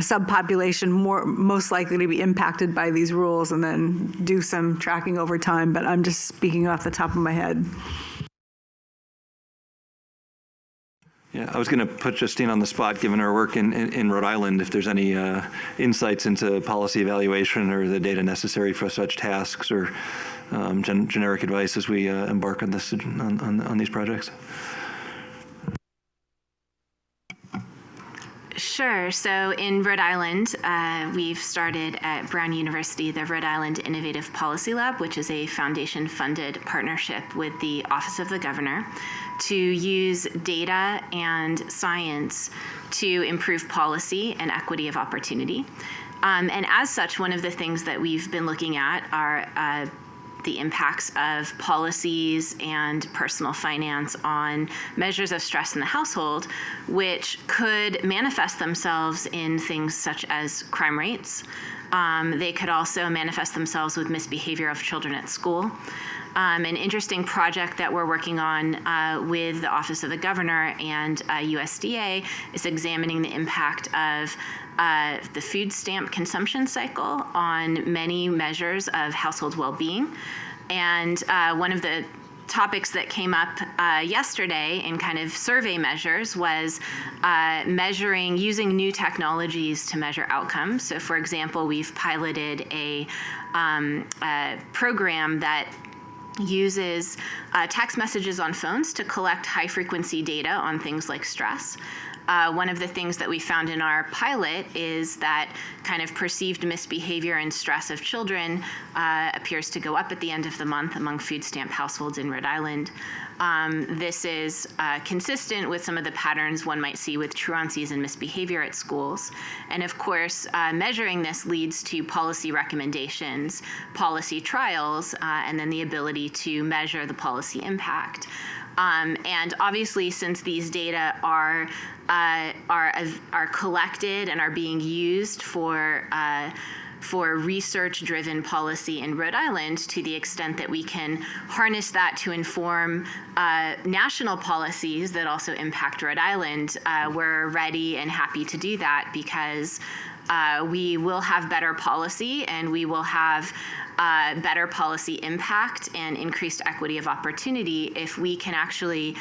subpopulation most likely to be impacted by these rules, and then do some tracking over time. But I'm just speaking off the top of my head. Yeah, I was going to put Justine on the spot, given her work in Rhode Island, if there's any insights into policy evaluation or the data necessary for such tasks, or generic advice as we embark on this on these projects. Sure. So in Rhode Island, we've started at Brown University the Rhode Island Innovative Policy Lab, which is a foundation-funded partnership with the Office of the Governor to use data and science to improve policy and equity of opportunity. And as such, one of the things that we've been looking at are the impacts of policies and personal finance on measures of stress in the household, which could manifest themselves in things such as crime rates. They could also manifest themselves with misbehavior of children at school. An interesting project that we're working on with the Office of the Governor and USDA is examining the impact of the food stamp consumption cycle on many measures of household well-being. And one of the topics that came up yesterday in kind of survey measures was using new technologies to measure outcomes. So for example, we've piloted a program that uses text messages on phones to collect high-frequency data on things like stress. One of the things that we found in our pilot is that kind of perceived misbehavior and stress of children appears to go up at the end of the month among food stamp households in Rhode Island. This is consistent with some of the patterns one might see with truancies and misbehavior at schools. And of course, measuring this leads to policy recommendations, policy trials, and then the ability to measure the policy impact. And obviously, since these data are collected and are being used for research-driven policy in Rhode Island, to the extent that we can harness that to inform national policies that also impact Rhode Island, we're ready and happy to do that, because we will have better policy, and we will have better policy impact and increased equity of opportunity if we can actually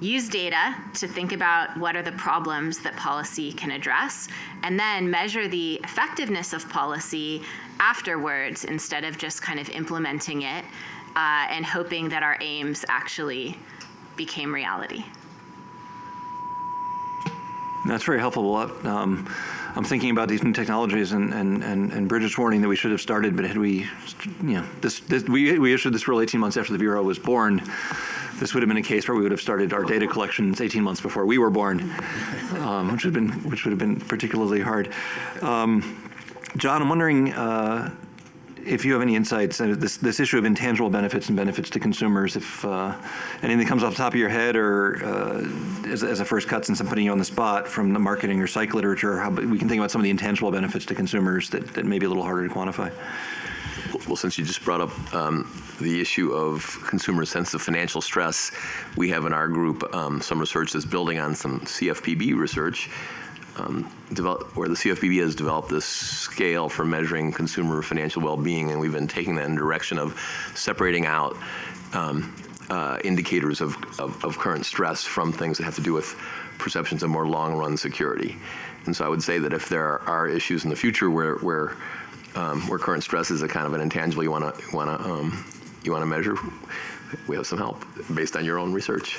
use data to think about what are the problems that policy can address, and then measure the effectiveness of policy afterwards, instead of just kind of implementing it and hoping that our aims actually became reality. That's very helpful. I'm thinking about these new technologies and Bridget's warning that we should have started, but had we, we issued this rule 18 months after the Bureau was born. This would have been a case where we would have started our data collections 18 months before we were born, which would have been particularly hard. John, I'm wondering if you have any insights, this issue of intangible benefits and benefits to consumers, if anything comes off the top of your head, or as a first cut, since I'm putting you on the spot, from the marketing or psych literature, how we can think about some of the intangible benefits to consumers that may be a little harder to quantify. Well, since you just brought up the issue of consumer sense of financial stress, we have in our group some research that's building on some CFPB research, where the CFPB has developed this scale for measuring consumer financial well-being, and we've been taking that in the direction of separating out indicators of current stress from things that have to do with perceptions of more long-run security. And so I would say that if there are issues in the future where current stress is a kind of an intangible you want to measure, we have some help based on your own research.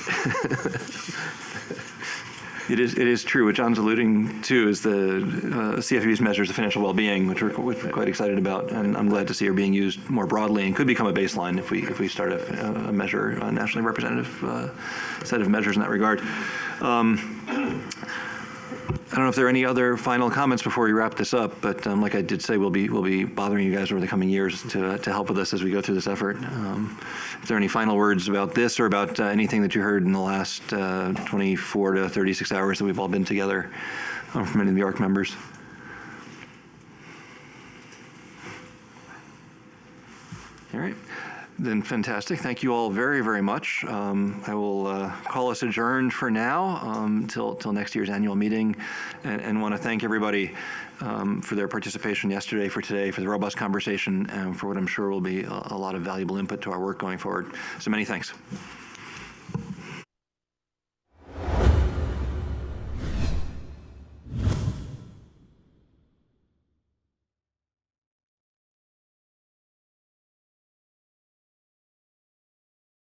It is true. What John's alluding to is the CFPB's measures of financial well-being, which we're quite excited about, and I'm glad to see are being used more broadly and could become a baseline if we start a measure, a nationally representative set of measures in that regard. I don't know if there are any other final comments before we wrap this up, but like I did say, we'll be bothering you guys over the coming years to help with us as we go through this effort. If there are any final words about this or about anything that you heard in the last 24 to 36 hours that we've all been together from any of the ARC members. All right. Then fantastic. Thank you all very, very much. I will call us adjourned for now till next year's annual meeting, and want to thank everybody for their participation yesterday, for today, for the robust conversation, and for what I'm sure will be a lot of valuable input to our work going forward. So many thanks.